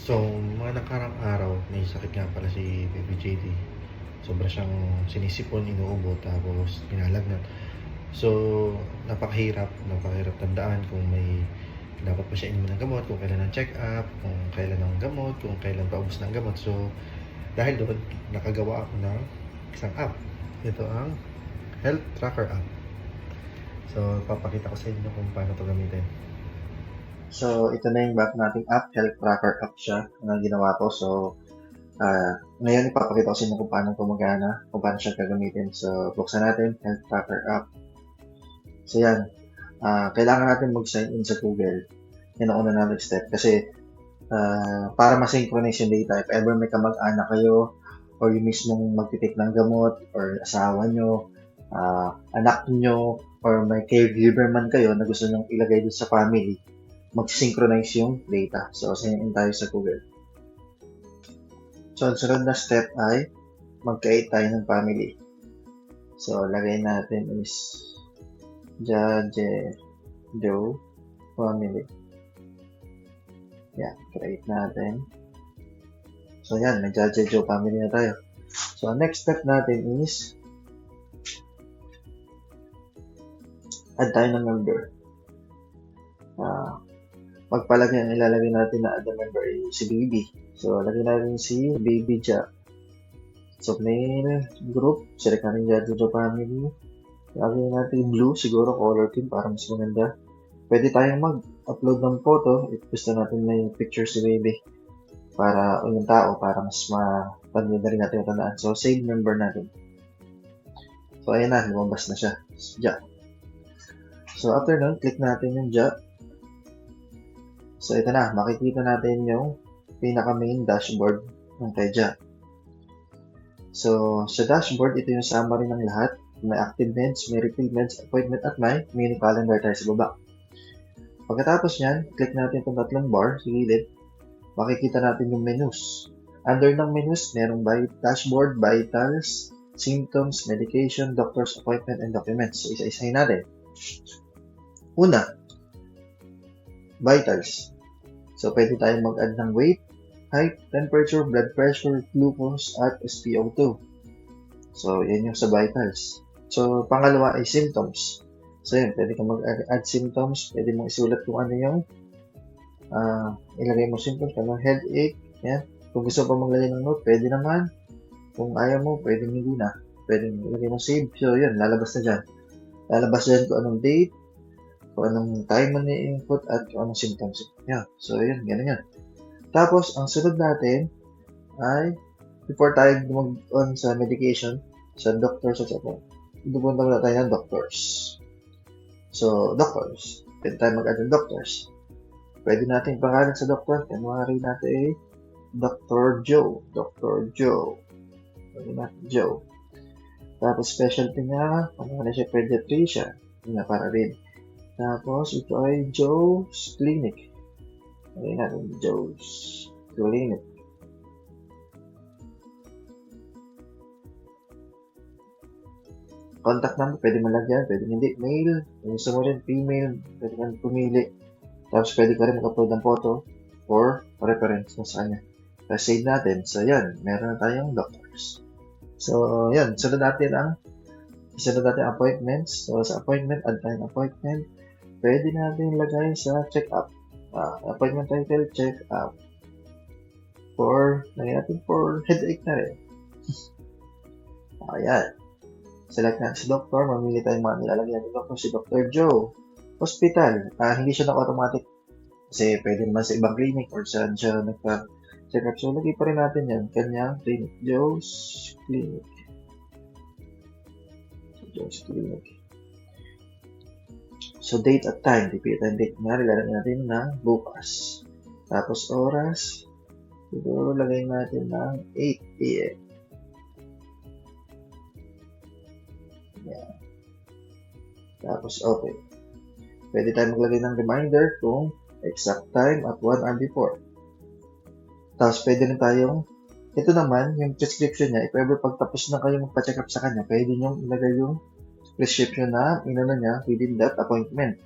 So, mga nakarang araw, may sakit nga pala si Baby JD. Sobra siyang sinisipon, inuubo, tapos pinalagnat. So, napakahirap tandaan kung may dapat pa siya inumin ng gamot, kung kailan ang check-up, kung kailan ang gamot, kung kailan paubos ng gamot. So, dahil doon, nakagawa ako ng isang app. Ito ang Health Tracker app. So, papakita ko sa inyo kung paano ito gamitin. So, ito na yung bago nating app, Health Tracker app siya, na ginawa ko. So, ngayon ipapakita ko sa inyo kung paano gumagana, kung paano siya gagamitin. So, buksan natin, Health Tracker app. So, yan. Kailangan natin mag-sign in sa Google. Yan ang una nating step. Kasi, para ma-synchronize yung data, if ever may kamag-anak kayo, or yung mismong magtitake ng gamot, or asawa nyo, anak nyo, or may caregiver man kayo na gusto nyong ilagay dun sa family, mag-synchronize yung data. So, sign in tayo sa Google. So, ang sunod na step ay mag-create tayo ng family. So, lagay natin is Joe family. Yan, create natin. So, yan, may Joe family na tayo. So, ang next step natin is add tayo ng member. Pagpalagay ang ilalagay natin na add member ay si Baby. So, lagay natin si Baby Ja. So, main group, select natin Joe family. Lagay natin blue, siguro color team para mas maganda. Pwede tayong mag-upload ng photo if gusto natin may picture si Baby. Para yung tao, para mas mapanood na rin natin matandaan. So, save member natin. So, ayan na, lumabas na siya. Ja. So, after nun, click natin yung Ja. So, ito na. Makikita natin yung pinaka-main dashboard ng Teja. So, sa dashboard, ito yung summary ng lahat. May active meds, may refill meds, appointment, at may mini calendar tayo sa baba. Pagkatapos nyan, click natin itong tatlong bar sa gilid. Makikita natin yung menus. Under ng menus, merong dashboard, vitals, symptoms, medication, doctor's appointment, and documents. So, isa-isahin natin. Una, vitals. So, pwede tayong mag-add ng weight, height, temperature, blood pressure, glucose, at SpO2. So, yan yung sa vitals. So, pangalawa ay symptoms. So, yun, pwede kang mag-add symptoms. Pwede mong isulat kung ano yung ilagay mo symptoms. Kung headache, yan. Kung gusto pa maglagay ng note, pwede naman. Kung ayaw mo, pwede hindi na. Pwede ilagay mo save. So, yun, lalabas na dyan. Lalabas dyan kung anong date, kung anong time mo ni-input, at kung anong symptoms. Yan. So, yun, ganun yan. Tapos, ang sunod natin ay, before tayo mag-on sa medication, sa doctors at saka, dupunta muna tayo ng doctors. So, doctors. Pwede tayo mag-add ng doctors. Pwede natin pangalan sa doctor. Kunwari natin ay Dr. Joe. Dr. Joe. Pwede natin Joe. Tapos, specialty niya, pangalan siya pediatrician. Yun na, para rin. Tapos, ito ay Joe's Clinic. Pwede natin Joe's Clinic. Contact number, pwede malagyan, pwede hindi. Male, kung gusto mo rin, female, pwede ka pumili. Tapos pwede ka rin mag-upload ng photo for reference mo sa kanya. Tapos save natin. So, yan, meron na tayong doctors. So, yan, sunod natin appointments. So, sa appointment, add tayong appointment. Pwede natin ilagay sa check-up. Appointment title, check-up. Lagyan natin for headache na rin. Ayan. Select natin si doctor. Mamili tayong mga nilalagyan natin doctor. Si Dr. Joe. Hospital. Hindi siya na-automatic. Kasi pwede naman sa ibang clinic or saan siya nagpa-check-up. So, lagay pa rin natin yan. Kanyang clinic. Joe's Clinic. Joe's Clinic. So, date at time. Repeat ang date na. Lalagyan natin na bukas. Tapos, oras. Siguro, lagay natin ng 8 p.m. Yan. Tapos, okay. Pwede tayo maglagay ng reminder kung exact time at 1 hour before. Tapos, pwede rin tayong, ito naman, yung prescription niya, if ever pagtapos na kayo magpa-check up sa kanya, pwede nyo ilagay yung prescription na inano niya within that appointment.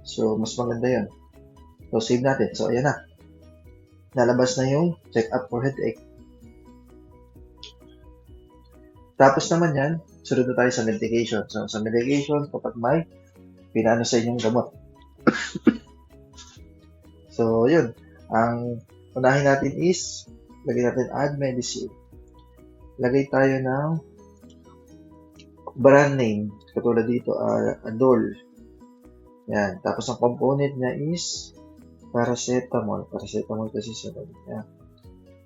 So, mas maganda yun. So, save natin. So, ayan na. lalabas na yung check-up for headache. Tapos naman yan, sunod na tayo sa medication. So, sa medication, kapag may pinaano sa inyong gamot. So, yun. Ang unahin natin is, lagay natin add medicine. Lagay tayo ng brand name. Katulad dito, Adol. Yan. Tapos, ang component niya is paracetamol. Paracetamol kasi sunod niya.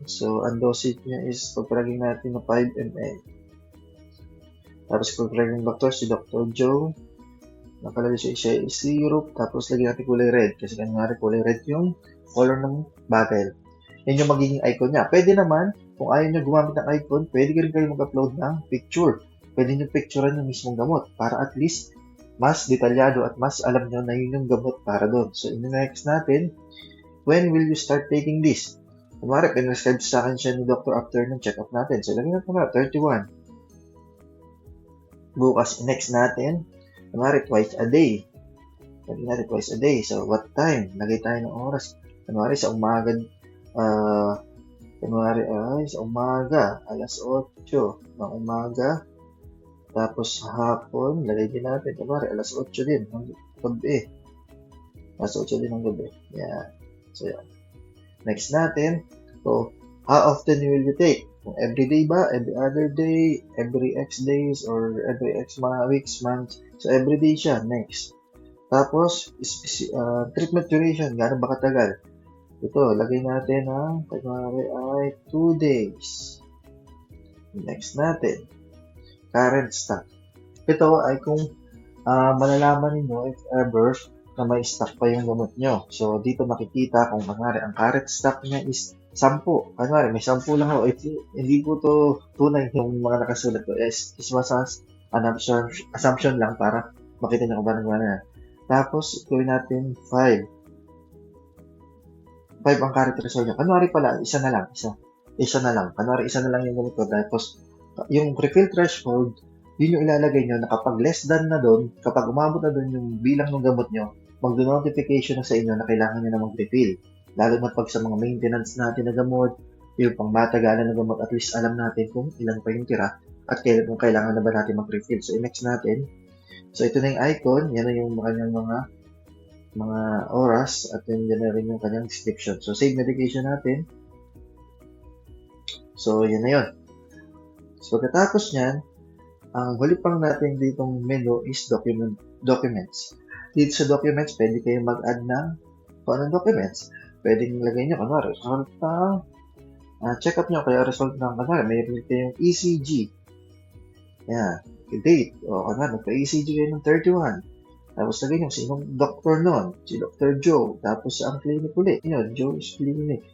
So, ang dosage niya is, pagpalagay natin na 5 ml. Tapos, pagpalagay ng doctor, si Dr. Joe. Nakalagay siya is syrup. Tapos, lagyan natin kulay red. Kasi kanina kulay red yung color ng bottle. Yan yung magiging icon niya. Pwede naman, kung ayaw nyo gumamit ng icon, pwede rin kayo mag-upload ng picture. Pwede nyo picturean yung mismong gamot para at least mas detalyado at mas alam nyo na yun yung gamot para doon. So, in-next natin, when will you start taking this? Kumari, pinrescribe sa akin siya ni doctor after ng check-up natin. So, lagyan natin na 31. Bukas, next natin, kumari, twice a day. Lagyan natin twice a day. So, what time? Lagay tayo ng oras. Kumari, sa umaga, sa umaga, alas 8 ng umaga. Tapos, hapon, lagay din natin. Kumari, alas 8 din ng gabi. Alas 8 din ng gabi. Yan. So, yan. Next natin, so, how often will you take? Every day ba? Every other day? Every X days? Or every X weeks, months? So, every day siya. Next. Tapos, treatment duration. Gano'n ba katagal? Ito, lagay natin ang kunwari ay 2 days. Next natin. Current stock. Ito ay kung malalaman ninyo if ever na may stock pa yung gamot nyo. So, dito makikita kung kunwari ang current stock niya is 10. Kunwari, may 10 lang ako. Hindi po to tunay yung mga nakasulat ko. Is assumption lang para makita nyo kung ba nagwana. Tapos, gawin natin 5. 5 ang current result nyo. Kunwari pala, isa na lang. Kunwari, isa na lang yung gamot ko. Tapos, yung refill threshold, yun yung ilalagay nyo na kapag less than na doon, kapag umabot na doon yung bilang ng gamot nyo, mag-notification na sa inyo na kailangan nyo na mag-refill. Lalo na pag sa mga maintenance natin na gamot, yung pang matagalan na gamot, at least alam natin kung ilan pa yung tira at kung kailangan na ba natin mag-refill. So, next natin. So, ito na yung icon. Yan na yung kanyang mga oras at yan na rin yung kanyang description. So, save medication natin. So, yan na yun. So, pagkatapos nyan, ang huli pang natin ditong menu is documents. Dito sa documents, pwede kayo mag-add ng kung anong documents. Pwede nyo lagay nyo, kunwari, result ng check-up nyo, kaya result ng, kunwari, mayroon kayong ECG. Yan, date. O, kunwari, nagpa-ECG kayo ng 31. Tapos lagay nyo, sinong doctor nun? Si Dr. Joe. Tapos ang clinic ulit. Yun, Joe's Clinic.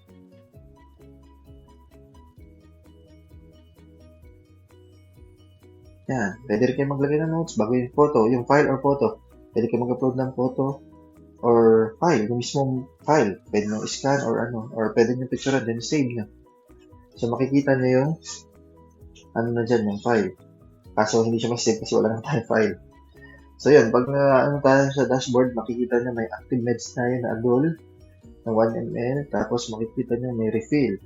Yan. Pwede rin kayo maglagay ng notes bago yung photo, yung file or photo. Pwede kayo mag-upload ng photo or file, yung mismong file. Pwede nyo scan or pwede nyo picture then save nyo. So, makikita nyo yung na dyan, yung file. Kaso, hindi siya mag-save kasi wala nang tayo file. So, yun. Pag tayo sa dashboard, makikita nyo may active meds tayo na Adol na 1 ml. Tapos, makikita nyo may refill.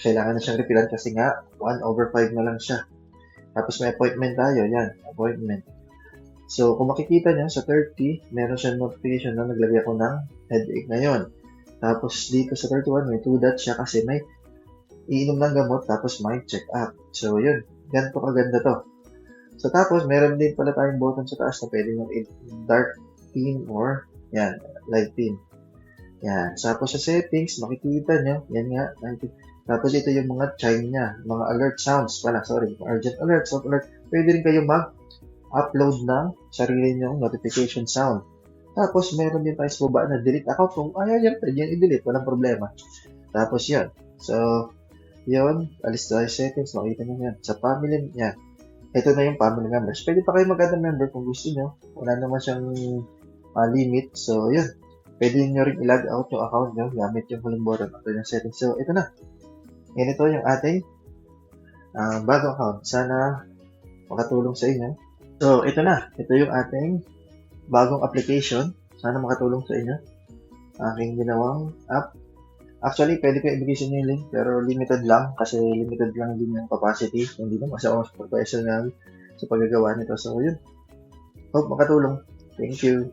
Kailangan na siyang refillan kasi nga 1/5 na lang siya. Tapos may appointment tayo. Yan, appointment. So, kung makikita nyo, sa 30, meron siyang notification na naglagay ako ng headache ngayon. Tapos, dito sa 31, may 2 dots siya kasi may iinom ng gamot tapos may check-up. So, yun. Ganito kaganda to. So, tapos, meron din pala tayong button sa taas na pwede nyo dark theme or, yan, light theme. Yan. Tapos, sa settings, makikita nyo, yan nga, tapos ito yung mga chime niya, mga alert sounds pala, urgent alert, soft alert. Pwede rin kayo mag-upload ng sarili nyong notification sound. Tapos meron din tayo sa baba na delete account. Kung ayaw yan, pwede yan i-delete, walang problema. Tapos yun. So, yun, alis tayo settings, makita nyo yan. Sa family, yan. Ito na yung family members. Pwede pa kayo mag-add ng member kung gusto nyo. Wala naman siyang limit. So, yun. Pwede nyo rin i-log out yung account nyo gamit yung huling button after yung settings. So, ito na. Ganito yung ating bagong account. Sana makatulong sa inyo. So, ito na. Ito yung ating bagong application. Sana makatulong sa inyo. Aking ginawang app. Actually, pwede ko ibigay sa inyo yung link, pero limited lang kasi limited lang din yung capacity. Hindi naman siya mas professional sa paggagawa nito. So, yun. Hope makatulong. Thank you.